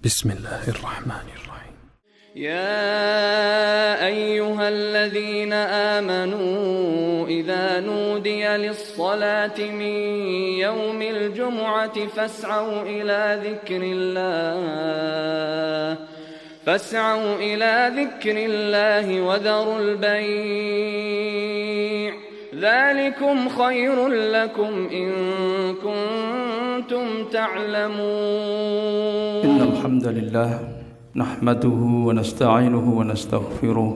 بسم الله الرحمن الرحيم. يا أيها الذين آمنوا إذا نودي للصلاة من يوم الجمعة فاسعوا إلى ذكر الله وذروا البيع ذلكم خير لكم إن كنتم تعلمون. إن الحمد لله نحمده ونستعينه ونستغفره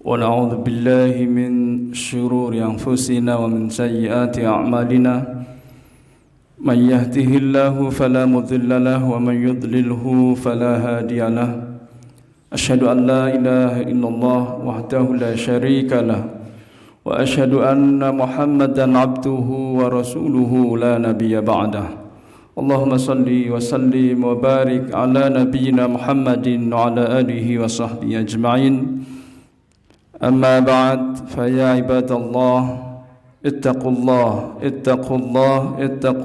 ونعوذ بالله من شرور أنفسنا ومن سيئات أعمالنا. من يهده الله فلا مضل له ومن يضلله فلا هادي له. أشهد أن لا إله إلا الله وحده لا شريك له وأشهد أن محمدا عبده ورسوله لا نبي بعده. اللهم صل وسلم وبارك على نبينا محمد وعلى آله وصحبه أجمعين. أما بعد فيا عباد الله اتقوا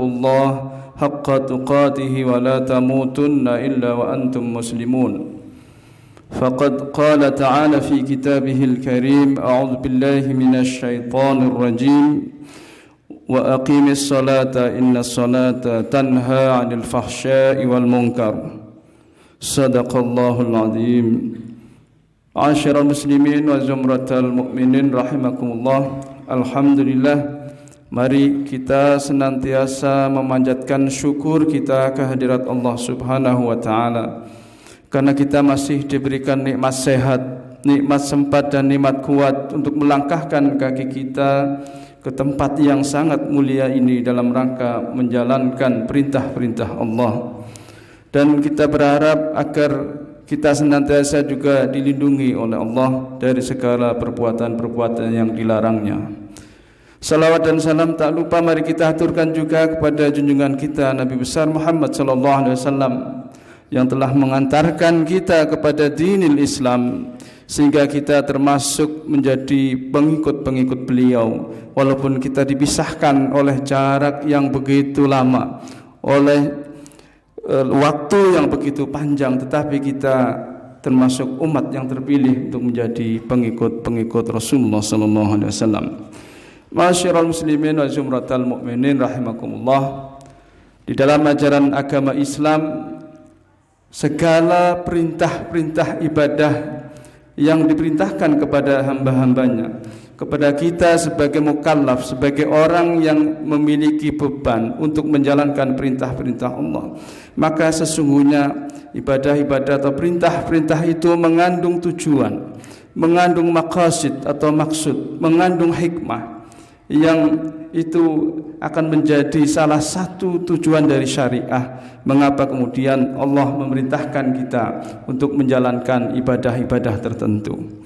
الله حق تقاته ولا تموتن إلا وأنتم مسلمون. فقد قال تعالى في كتابه الكريم: أعوذ بالله من الشيطان الرجيم وأقيم الصلاة إن الصلاة تنهى عن الفحشاء والمنكر. صدق الله العظيم. عاشر المسلمين وزمرة المؤمنين rahimakumullah. Alhamdulillah, mari kita senantiasa memanjatkan syukur kita kehadirat Allah Subhanahu wa taala. Karena kita masih diberikan nikmat sehat, nikmat sempat dan nikmat kuat untuk melangkahkan kaki kita ke tempat yang sangat mulia ini dalam rangka menjalankan perintah-perintah Allah. Dan kita berharap agar kita senantiasa juga dilindungi oleh Allah dari segala perbuatan-perbuatan yang dilarangnya. Salawat dan salam tak lupa mari kita aturkan juga kepada junjungan kita Nabi besar Muhammad sallallahu alaihi wasallam yang telah mengantarkan kita kepada dinil Islam sehingga kita termasuk menjadi pengikut-pengikut beliau walaupun kita dipisahkan oleh jarak yang begitu lama, oleh waktu yang begitu panjang, tetapi kita termasuk umat yang terpilih untuk menjadi pengikut-pengikut Rasulullah sallallahu alaihi wasallam. Ma'asyiral muslimin wa zumratal mu'minin rahimakumullah. Di dalam ajaran agama Islam, segala perintah-perintah ibadah yang diperintahkan kepada hamba-hambanya, kepada kita sebagai mukallaf, sebagai orang yang memiliki beban untuk menjalankan perintah-perintah Allah, maka sesungguhnya ibadah-ibadah atau perintah-perintah itu mengandung tujuan, mengandung maqasid atau maksud, mengandung hikmah yang itu akan menjadi salah satu tujuan dari syariah. Mengapa kemudian Allah memerintahkan kita untuk menjalankan ibadah-ibadah tertentu.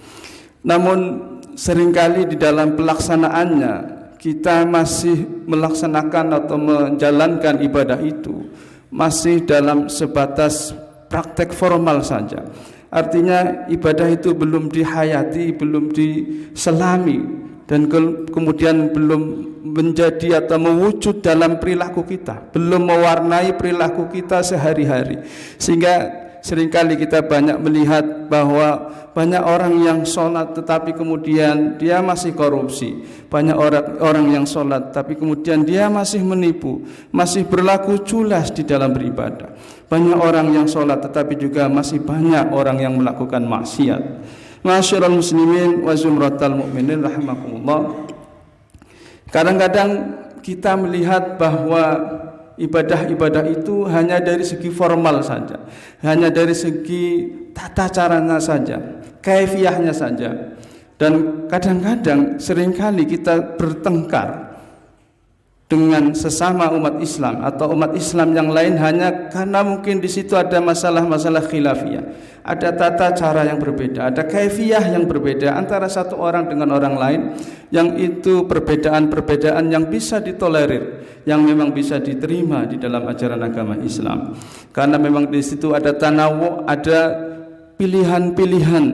Namun seringkali di dalam pelaksanaannya kita masih melaksanakan atau menjalankan ibadah itu masih dalam sebatas praktek formal saja. Artinya ibadah itu belum dihayati, belum diselami, dan kemudian belum menjadi atau mewujud dalam perilaku kita, belum mewarnai perilaku kita sehari-hari. Sehingga seringkali kita banyak melihat bahwa banyak orang yang sholat tetapi kemudian dia masih korupsi, banyak orang yang sholat tapi kemudian dia masih menipu, masih berlaku culas di dalam beribadah. Banyak orang yang sholat tetapi juga masih banyak orang yang melakukan maksiat. Ma'asyiral muslimin wa zumratal mu'minin rahimakumullah. Kadang-kadang kita melihat bahwa ibadah-ibadah itu hanya dari segi formal saja, hanya dari segi tata caranya saja, kaifiyahnya saja. Dan kadang-kadang seringkali kita bertengkar dengan sesama umat Islam atau umat Islam yang lain hanya karena mungkin di situ ada masalah-masalah khilafiyah, ada tata cara yang berbeda, ada kaifiyah yang berbeda antara satu orang dengan orang lain, yang itu perbedaan-perbedaan yang bisa ditolerir, yang memang bisa diterima di dalam ajaran agama Islam. Karena memang di situ ada tanawu, ada pilihan-pilihan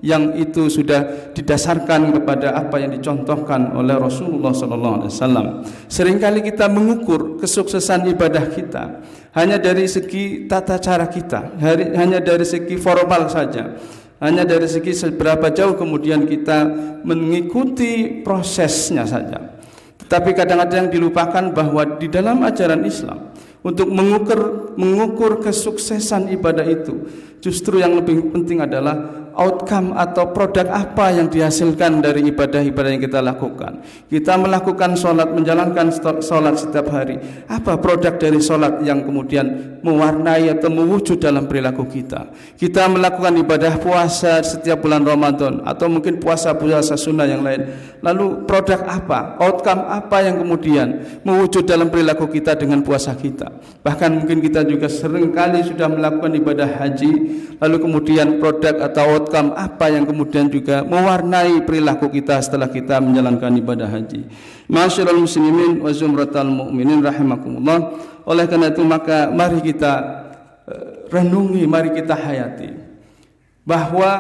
yang itu sudah didasarkan kepada apa yang dicontohkan oleh Rasulullah SAW. Seringkali kita mengukur kesuksesan ibadah kita hanya dari segi tata cara kita, hanya dari segi formal saja, hanya dari segi seberapa jauh kemudian kita mengikuti prosesnya saja. Tetapi kadang-kadang dilupakan bahwa di dalam ajaran Islam untuk mengukur kesuksesan ibadah itu, justru yang lebih penting adalah outcome atau produk apa yang dihasilkan dari ibadah-ibadah yang kita lakukan. Kita melakukan sholat, menjalankan sholat setiap hari. Apa produk dari sholat yang kemudian mewarnai atau mewujud dalam perilaku kita? Kita melakukan ibadah puasa setiap bulan Ramadan atau mungkin puasa-puasa sunnah yang lain. Lalu produk apa? Outcome apa yang kemudian mewujud dalam perilaku kita dengan puasa kita? Bahkan mungkin kita juga seringkali sudah melakukan ibadah haji, lalu kemudian produk atau outcome apa yang kemudian juga mewarnai perilaku kita setelah kita menjalankan ibadah haji. Ma'asyiral muslimin wa zumratal mu'minin rahimakumullah. Oleh karena itu maka mari kita renungi, mari kita hayati bahwa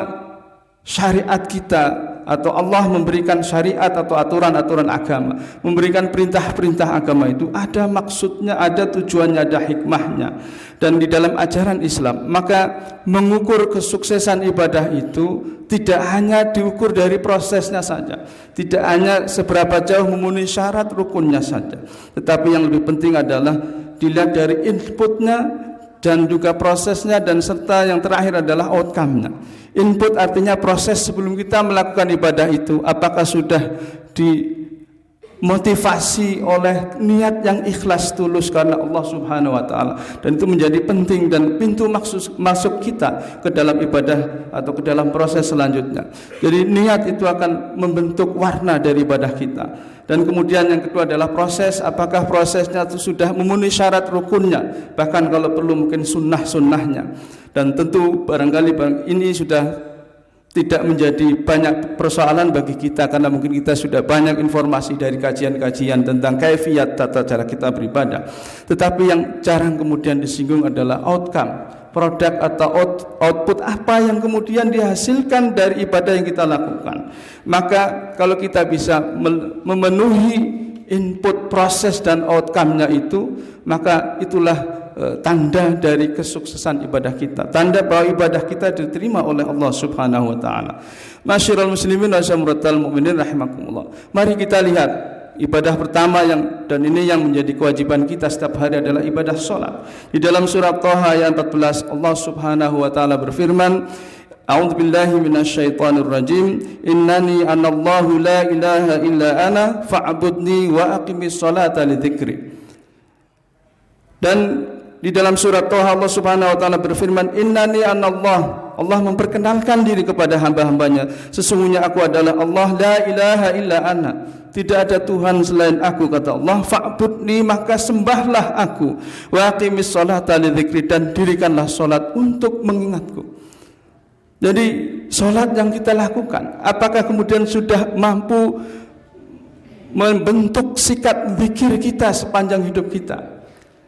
syariat kita atau Allah memberikan syariat atau aturan-aturan agama, memberikan perintah-perintah agama itu ada maksudnya, ada tujuannya, ada hikmahnya. Dan di dalam ajaran Islam, maka mengukur kesuksesan ibadah itu tidak hanya diukur dari prosesnya saja, tidak hanya seberapa jauh memenuhi syarat rukunnya saja, tetapi yang lebih penting adalah dilihat dari inputnya dan juga prosesnya, dan serta yang terakhir adalah outcome-nya. Input artinya proses sebelum kita melakukan ibadah itu, apakah sudah dimotivasi oleh niat yang ikhlas tulus karena Allah Subhanahu wa taala, dan itu menjadi penting dan pintu masuk kita ke dalam ibadah atau ke dalam proses selanjutnya. Jadi niat itu akan membentuk warna dari ibadah kita. Dan kemudian yang kedua adalah proses, apakah prosesnya itu sudah memenuhi syarat rukunnya, bahkan kalau perlu mungkin sunnah-sunnahnya. Dan tentu barangkali ini sudah tidak menjadi banyak persoalan bagi kita, karena mungkin kita sudah banyak informasi dari kajian-kajian tentang kaifiyat tata cara kita beribadah. Tetapi yang jarang kemudian disinggung adalah outcome, produk atau output apa yang kemudian dihasilkan dari ibadah yang kita lakukan. Maka kalau kita bisa memenuhi input, proses dan outcome-nya itu, maka itulah tanda dari kesuksesan ibadah kita, tanda bahwa ibadah kita diterima oleh Allah Subhanahu wa taala. Masyiral muslimin wa syamratal mu'minin rahimakumullah. Mari kita lihat ibadah pertama dan ini yang menjadi kewajiban kita setiap hari adalah ibadah salat. Di dalam surat Thaha ayat 14 Allah Subhanahu wa taala berfirman, A'udzu billahi minasyaitonir rajim. Innani anallahu la ilaha illa ana fa'budni wa aqimis salata lidzikri. Dan di dalam surat Thaha Allah Subhanahu wa taala berfirman, Innani anallah. Allah memperkenalkan diri kepada hamba-hambanya, sesungguhnya aku adalah Allah, la ilaha illa ana. Tidak ada Tuhan selain aku, kata Allah. Fa'budni, maka sembahlah aku. Wa aqimis salata lidzikri, dan dirikanlah salat untuk mengingatku. Jadi salat yang kita lakukan, apakah kemudian sudah mampu membentuk sikap zikir kita sepanjang hidup kita?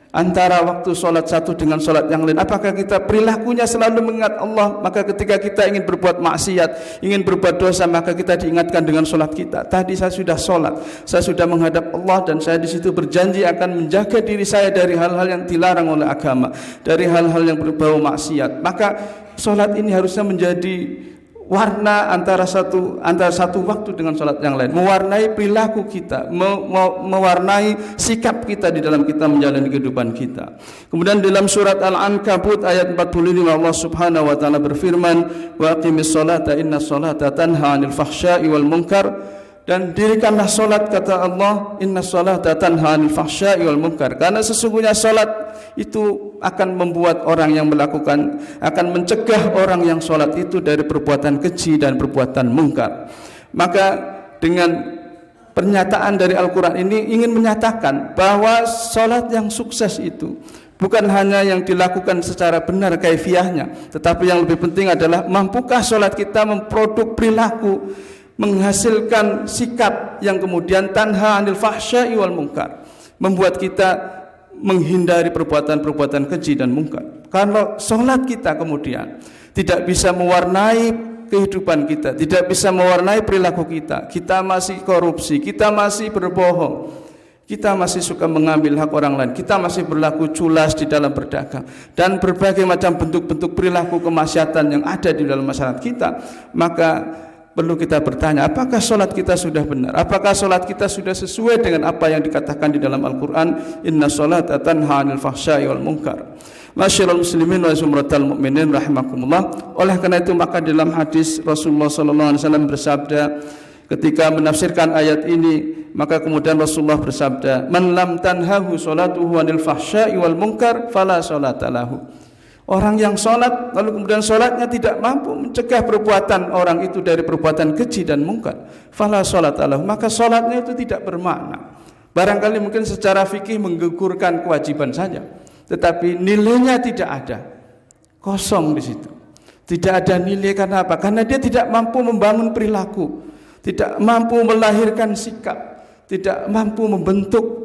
Antara waktu sholat satu dengan sholat yang lain, apakah kita perilakunya selalu mengingat Allah? Maka ketika kita ingin berbuat maksiat, ingin berbuat dosa, maka kita diingatkan dengan sholat kita. Tadi saya sudah sholat, saya sudah menghadap Allah, dan saya di situ berjanji akan menjaga diri saya dari hal-hal yang dilarang oleh agama, dari hal-hal yang berbau maksiat. Maka sholat ini harusnya menjadi warna antara satu waktu dengan sholat yang lain, mewarnai perilaku kita, mewarnai sikap kita di dalam kita menjalani kehidupan kita. Kemudian dalam surat Al-Ankabut ayat 45 Allah Subhanahu wa taala berfirman, wa aqimis salata inna salata tanha 'anil fahsya'i wal munkar, dan dirikanlah salat, kata Allah, inna salata tanha 'anil fahsya'i wal munkar, karena sesungguhnya salat itu akan membuat orang yang melakukan, akan mencegah orang yang sholat itu dari perbuatan keji dan perbuatan mungkar. Maka dengan pernyataan dari Al-Quran ini ingin menyatakan bahwa sholat yang sukses itu bukan hanya yang dilakukan secara benar kaifiyahnya, tetapi yang lebih penting adalah mampukah sholat kita memproduk perilaku, menghasilkan sikap yang kemudian tanha 'anil fahsya'i wal munkar, membuat kita menghindari perbuatan-perbuatan keji dan mungkar. Kalau sholat kita kemudian tidak bisa mewarnai kehidupan kita, tidak bisa mewarnai perilaku kita. Kita masih korupsi, kita masih berbohong, kita masih suka mengambil hak orang lain, kita masih berlaku culas di dalam berdagang, dan berbagai macam bentuk-bentuk perilaku kemaksiatan yang ada di dalam masyarakat kita, maka perlu kita bertanya, apakah sholat kita sudah benar? Apakah sholat kita sudah sesuai dengan apa yang dikatakan di dalam Al-Quran? Inna sholata tanha 'anil fahsya'i wal munkar. Masyaallah muslimin wa sumratal mu'minin rahimakumullah. Oleh karena itu maka dalam hadis Rasulullah sallallahu alaihi wasallam bersabda ketika menafsirkan ayat ini, maka kemudian Rasulullah bersabda, "Man lam tanhahu sholatuhu 'anil fahsya'i wal munkar fala sholata lahu." Orang yang sholat lalu kemudian sholatnya tidak mampu mencegah perbuatan orang itu dari perbuatan keji dan mungkar, fala sholata lahu, maka sholatnya itu tidak bermakna. Barangkali mungkin secara fikih menggugurkan kewajiban saja, tetapi nilainya tidak ada, kosong di situ. Tidak ada nilai karena apa? Karena dia tidak mampu membangun perilaku, tidak mampu melahirkan sikap, tidak mampu membentuk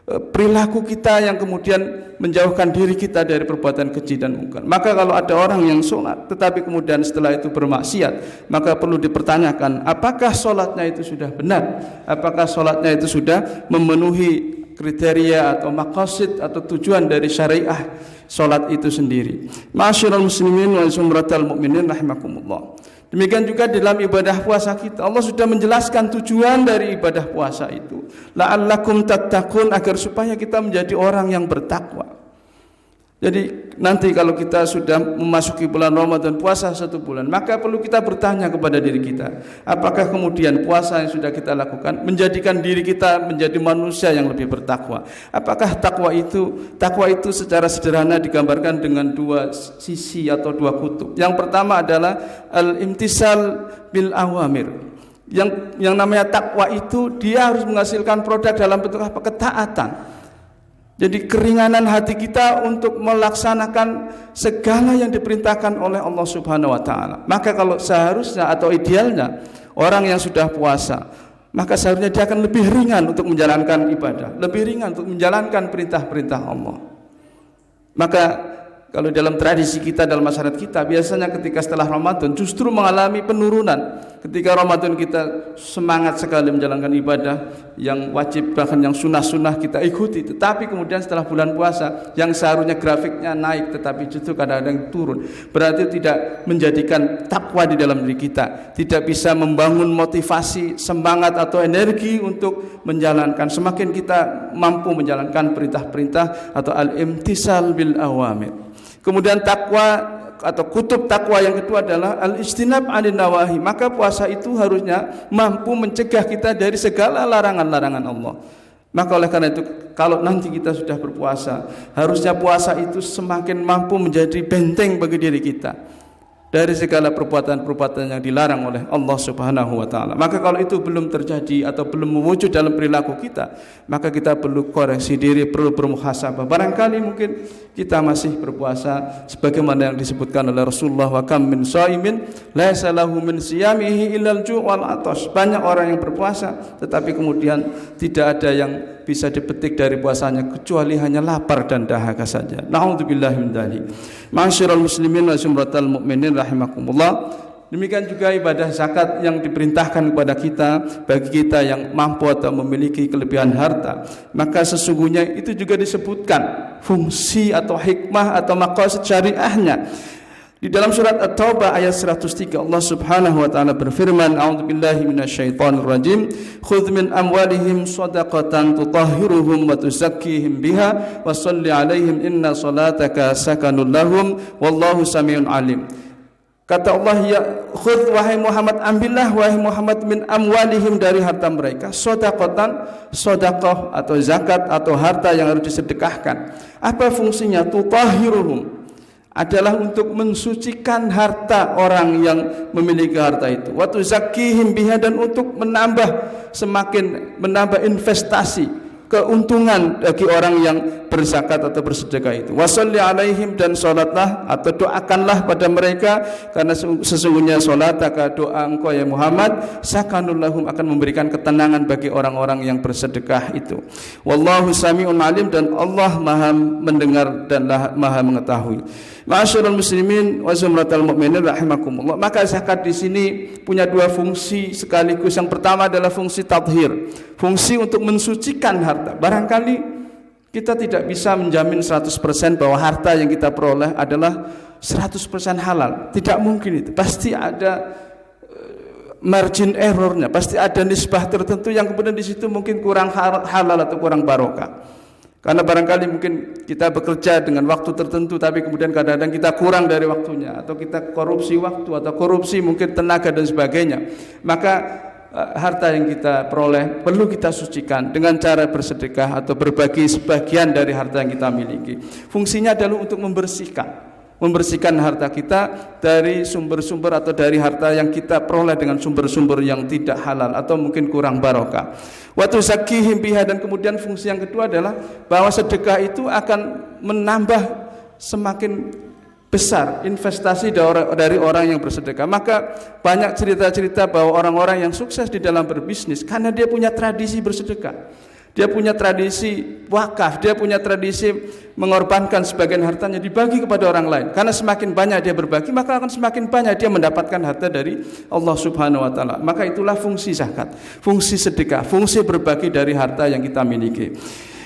perilaku kita yang kemudian menjauhkan diri kita dari perbuatan keji dan mungkar. Maka kalau ada orang yang sholat tetapi kemudian setelah itu bermaksiat, maka perlu dipertanyakan apakah sholatnya itu sudah benar, apakah sholatnya itu sudah memenuhi kriteria atau maqasid atau tujuan dari syariah sholat itu sendiri. Ma'asyiral muslimin wa sumratal mu'minin rahimakumullah. Demikian juga dalam ibadah puasa kita, Allah sudah menjelaskan tujuan dari ibadah puasa itu, la'allakum tattaqun, agar supaya kita menjadi orang yang bertakwa. Jadi nanti kalau kita sudah memasuki bulan Ramadan, puasa 1 bulan, maka perlu kita bertanya kepada diri kita, apakah kemudian puasa yang sudah kita lakukan menjadikan diri kita menjadi manusia yang lebih bertakwa? Apakah takwa itu secara sederhana digambarkan dengan 2 sisi atau 2 kutub. Yang pertama adalah al-imtisal bil awamir. Yang namanya takwa itu dia harus menghasilkan produk dalam bentuk apa? Ketaatan. Jadi keringanan hati kita untuk melaksanakan segala yang diperintahkan oleh Allah Subhanahu wa taala. Maka kalau seharusnya atau idealnya orang yang sudah puasa, maka seharusnya dia akan lebih ringan untuk menjalankan ibadah, lebih ringan untuk menjalankan perintah-perintah Allah. Maka kalau dalam tradisi kita, dalam masyarakat kita, biasanya ketika setelah Ramadan justru mengalami penurunan. Ketika Ramadan kita semangat sekali menjalankan ibadah yang wajib, bahkan yang sunnah-sunnah kita ikuti. Tetapi kemudian setelah bulan puasa, yang seharusnya grafiknya naik tetapi justru kadang-kadang turun. Berarti tidak menjadikan takwa di dalam diri kita, tidak bisa membangun motivasi, semangat atau energi untuk menjalankan. Semakin kita mampu menjalankan perintah-perintah atau al-imtisal bil awamir. Kemudian takwa atau kutub takwa yang kedua adalah al-ijtinab 'anil nawahi. Maka puasa itu harusnya mampu mencegah kita dari segala larangan-larangan Allah. Maka oleh karena itu kalau nanti kita sudah berpuasa, harusnya puasa itu semakin mampu menjadi benteng bagi diri kita dari segala perbuatan-perbuatan yang dilarang oleh Allah Subhanahu wa taala. Maka kalau itu belum terjadi atau belum mewujud dalam perilaku kita, maka kita perlu koreksi diri, perlu bermuhasabah. Barangkali mungkin kita masih berpuasa sebagaimana yang disebutkan oleh Rasulullah, wa kam min shaimin laisa lahu min siyamihi illal ju' wal 'atash. Banyak orang yang berpuasa tetapi kemudian tidak ada yang bisa dipetik dari puasanya kecuali hanya lapar dan dahaga saja. Na'udzubillahi min dzalik. Ma'asyiral muslimin wa sumratal mu'minin rahimakumullah. Demikian juga ibadah zakat yang diperintahkan kepada kita, bagi kita yang mampu atau memiliki kelebihan harta, maka sesungguhnya itu juga disebutkan fungsi atau hikmah atau maqasid syariahnya. Di dalam surat At-Taubah ayat 103 Allah Subhanahu wa taala berfirman, a'udzubillahi minasyaitonir rajim, khudz min amwalihim shadaqatan tutahhiruhum wa tuzakkihim biha wa shalli 'alaihim inna salataka sakanul lahum wallahu samiun alim. Kata Allah, ya khudz wahai Muhammad, ambillah wahai Muhammad min amwalihim, dari harta mereka, shadaqatan, sedekah atau zakat atau harta yang harus disedekahkan. Apa fungsinya? Tutahhiruhum, adalah untuk mensucikan harta orang yang memiliki harta itu. Wa tuzakkihim biha, dan untuk semakin menambah investasi keuntungan bagi orang yang berzakat atau bersedekah itu. Washolli alaihim, dan salatlah atau doakanlah pada mereka, karena sesungguhnya salat atau doa engkau ya Muhammad sakanul lahum, akan memberikan ketenangan bagi orang-orang yang bersedekah itu. Wallahu sami'un alim, dan Allah Maha mendengar dan Maha mengetahui. Ma'asyiral muslimin wa zumratal mu'minin rahimakumullah. Maka zakat di sini punya dua fungsi sekaligus. Yang pertama adalah fungsi tathhir, fungsi untuk mensucikan harta. Barangkali kita tidak bisa menjamin 100% bahwa harta yang kita peroleh adalah 100% halal. Tidak mungkin itu. Pasti ada margin errornya, pasti ada nisbah tertentu yang kemudian di situ mungkin kurang halal atau kurang barokah. Karena barangkali mungkin kita bekerja dengan waktu tertentu, tapi kemudian kadang-kadang kita kurang dari waktunya, atau kita korupsi waktu, atau korupsi mungkin tenaga dan sebagainya. Maka harta yang kita peroleh perlu kita sucikan dengan cara bersedekah atau berbagi sebagian dari harta yang kita miliki. Fungsinya adalah untuk membersihkan harta kita dari sumber-sumber atau dari harta yang kita peroleh dengan sumber-sumber yang tidak halal atau mungkin kurang barokah. Wa tuzakkihim biha, dan kemudian fungsi yang kedua adalah bahwa sedekah itu akan menambah semakin besar investasi dari orang yang bersedekah. Maka banyak cerita-cerita bahwa orang-orang yang sukses di dalam berbisnis karena dia punya tradisi bersedekah. Dia punya tradisi wakaf, dia punya tradisi mengorbankan sebagian hartanya dibagi kepada orang lain. Karena semakin banyak dia berbagi, maka akan semakin banyak dia mendapatkan harta dari Allah Subhanahu wa taala. Maka itulah fungsi zakat, fungsi sedekah, fungsi berbagi dari harta yang kita miliki.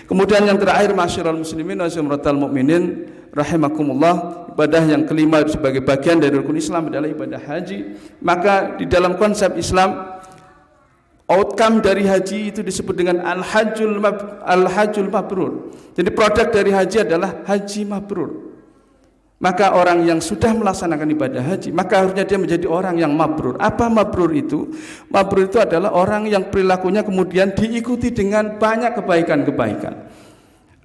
Kemudian yang terakhir, ma'asyiral muslimin wa zumratal mu'minin rahimakumullah, ibadah yang kelima sebagai bagian dari rukun Islam adalah ibadah haji. Maka di dalam konsep Islam, outcome dari haji itu disebut dengan al-hajjul mabrur. Jadi produk dari haji adalah haji mabrur. Maka orang yang sudah melaksanakan ibadah haji, maka harusnya dia menjadi orang yang mabrur. Apa mabrur itu? Mabrur itu adalah orang yang perilakunya kemudian diikuti dengan banyak kebaikan-kebaikan.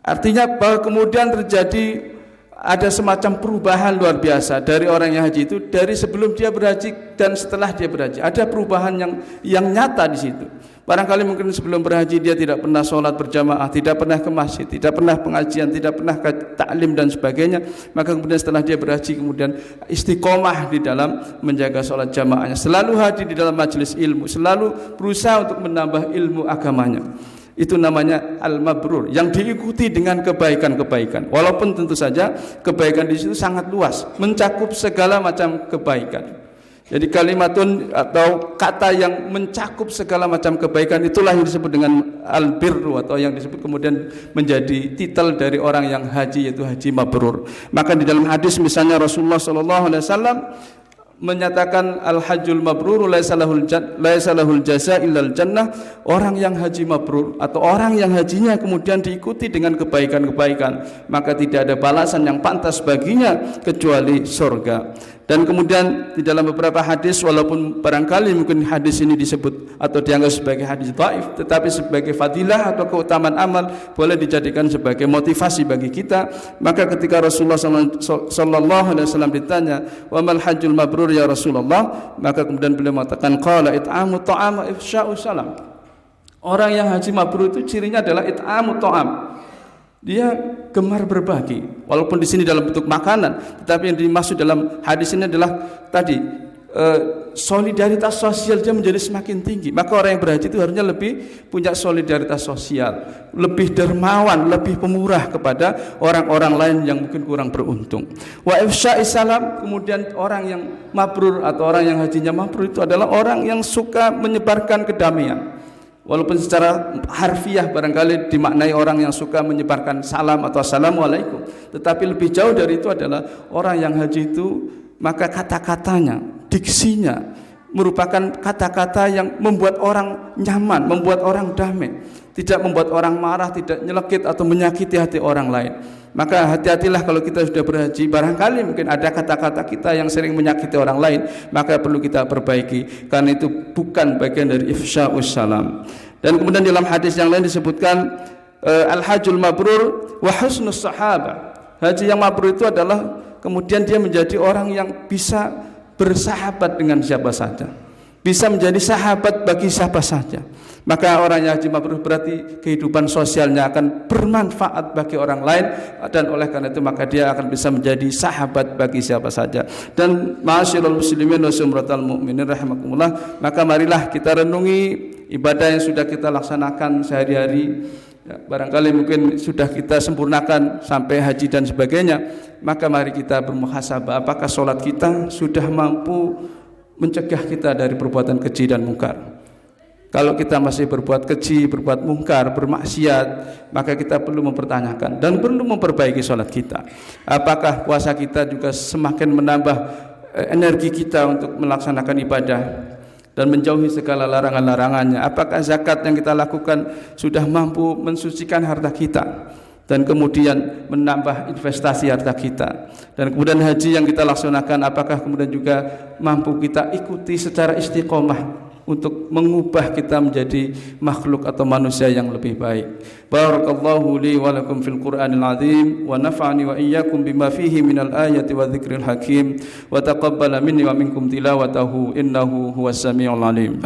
Artinya bahwa kemudian terjadi ada semacam perubahan luar biasa dari orang yang haji itu, dari sebelum dia berhaji dan setelah dia berhaji. Ada perubahan yang nyata di situ. Barangkali mungkin sebelum berhaji dia tidak pernah sholat berjamaah, tidak pernah ke masjid, tidak pernah pengajian, tidak pernah ke taklim dan sebagainya. Maka kemudian setelah dia berhaji kemudian istiqomah di dalam menjaga sholat jamaahnya, selalu hadir di dalam majelis ilmu, selalu berusaha untuk menambah ilmu agamanya. Itu namanya al-mabrur, yang diikuti dengan kebaikan-kebaikan. Walaupun tentu saja kebaikan di situ sangat luas, mencakup segala macam kebaikan. Jadi kalimatun atau kata yang mencakup segala macam kebaikan, itulah yang disebut dengan al-birru, atau yang disebut kemudian menjadi titel dari orang yang haji, yaitu haji mabrur. Maka di dalam hadis misalnya Rasulullah SAW menyatakan al-hajjul mabrur laisa lahul jaza illal jannah. Orang yang haji mabrur atau orang yang hajinya kemudian diikuti dengan kebaikan-kebaikan, maka tidak ada balasan yang pantas baginya kecuali surga. Dan kemudian di dalam beberapa hadis, walaupun barangkali mungkin hadis ini disebut atau dianggap sebagai hadis dhaif, tetapi sebagai fadilah atau keutamaan amal boleh dijadikan sebagai motivasi bagi kita. Maka ketika Rasulullah sallallahu alaihi wasallam ditanya, "Wa mal hajjul mabrur ya Rasulullah?" maka kemudian beliau mengatakan, qala it'amu ta'am wa ifsya'u salam. Orang yang haji mabrur itu cirinya adalah it'amu ta'am. Dia gemar berbagi, walaupun di sini dalam bentuk makanan, tetapi yang dimaksud dalam hadis ini adalah tadi solidaritas sosial dia menjadi semakin tinggi. Maka orang yang berhaji itu harusnya lebih punya solidaritas sosial, lebih dermawan, lebih pemurah kepada orang-orang lain yang mungkin kurang beruntung. Wa ifsya'is salam, kemudian orang yang mabrur atau orang yang hajinya mabrur itu adalah orang yang suka menyebarkan kedamaian. Walaupun secara harfiah barangkali dimaknai orang yang suka menyebarkan salam atau assalamualaikum, tetapi lebih jauh dari itu adalah orang yang haji itu, maka kata-katanya, diksinya merupakan kata-kata yang membuat orang nyaman, membuat orang damai, tidak membuat orang marah, tidak nyelekit atau menyakiti hati orang lain. Maka hati-hatilah kalau kita sudah berhaji, barangkali mungkin ada kata-kata kita yang sering menyakiti orang lain, maka perlu kita perbaiki, karena itu bukan bagian dari ifsya'us salam. Dan kemudian dalam hadis yang lain disebutkan al-hajjul mabrur wa husnus sahabah. Haji yang mabrur itu adalah kemudian dia menjadi orang yang bisa bersahabat dengan siapa saja, bisa menjadi sahabat bagi siapa saja, Maka orang yang haji mabrur berarti kehidupan sosialnya akan bermanfaat bagi orang lain, dan oleh karena itu maka dia akan bisa menjadi sahabat bagi siapa saja. Dan ma'asyiral muslimin wa sumratal mu'minin rahimakumullah, maka marilah kita renungi ibadah yang sudah kita laksanakan sehari-hari. Ya, barangkali mungkin sudah kita sempurnakan sampai haji dan sebagainya. Maka mari kita bermuhasabah, apakah sholat kita sudah mampu mencegah kita dari perbuatan keji dan mungkar. Kalau kita masih berbuat keji, berbuat mungkar, bermaksiat, maka kita perlu mempertanyakan dan perlu memperbaiki sholat kita. Apakah puasa kita juga semakin menambah energi kita untuk melaksanakan ibadah dan menjauhi segala larangan-larangannya. Apakah zakat yang kita lakukan sudah mampu mensucikan harta kita dan kemudian menambah investasi harta kita. Dan kemudian haji yang kita laksanakan, apakah kemudian juga mampu kita ikuti secara istiqomah untuk mengubah kita menjadi makhluk atau manusia yang lebih baik. Barakallahu li wa lakum fil Qur'anil azim wa nafa'ani wa iyyakum bima fihi minal ayati wa dzikril hakim wa taqabbala minni wa minkum tilawatahu innahu huwas samiul alim.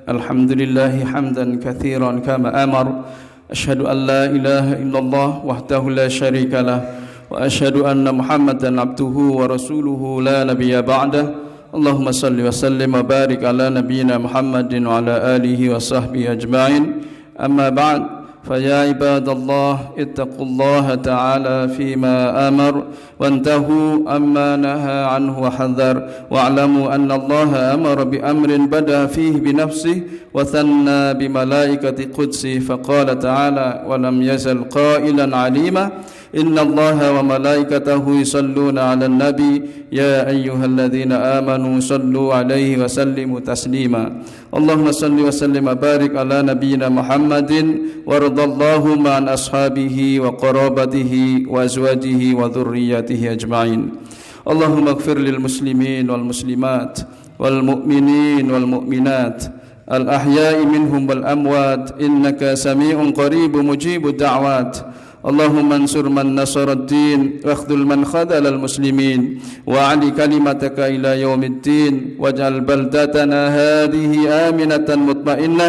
Alhamdulillah hamdan katsiran kama amar. Asyhadu an la ilaha illallah wahdahu la syarika lah wa asyhadu anna Muhammadan abduhu wa rasuluhu la nabiyya ba'dah. Allahumma salli wa sallim wa barik ala nabiyyina Muhammadin wa ala alihi wa sahbihi ajma'in. Amma ba'd, fa ya ibadallah ittaqullaha ta'ala fima amar wantahu amma naha anhu wa hadhar wa'lamu anna Allaha amara bi amrin bada fihi bi nafsihi wa thanna bi malaikati qudsi faqala ta'ala wa lam yazal qailan 'alima inna Allaha wa malaikatahu yusalluna 'alan nabi ya ayyuhalladzina amanu sallu 'alaihi wa sallimu taslima. Allahumma salli wa sallim wa barik ala nabiyyina Muhammadin waradallahu ma'an ashabihi wa qarabatihi wa azwajihi wa dhurriyyatihi ajma'in. Allahumma ighfir lil muslimin wal muslimat wal mu'minin wal mu'minat al ahya'i minhum wal amwat innaka sami'un qaribun mujibud da'wat. اللهم انصر من نصر الدين واخذل من خذل المسلمين وأعل كلمتك إلى يوم الدين واجعل بلدتنا هذه آمنة مطمئنة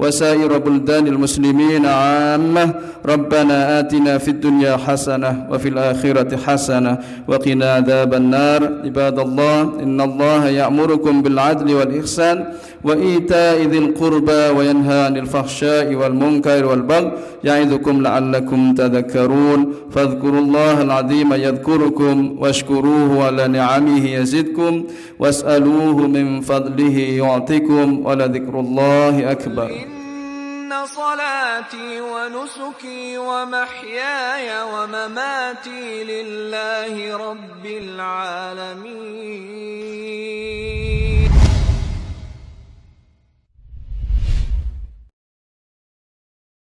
وسائر بلدان المسلمين عامة. ربنا آتنا في الدنيا حسنة وفي الآخرة حسنة وقنا عذاب النار. عباد الله إن الله يأمركم بالعدل والإحسان وإيتاء ذي القربى وينهى عن الفحشاء والمنكر والبغي يعظكم لعلكم تذكرون. فاذكروا الله العظيم يذكركم واشكروه على نعمه يزدكم واسألوه من فضله يعطكم ولذكر الله أكبر. إن صلاتي ونسكي ومحياي ومماتي لله رب العالمين.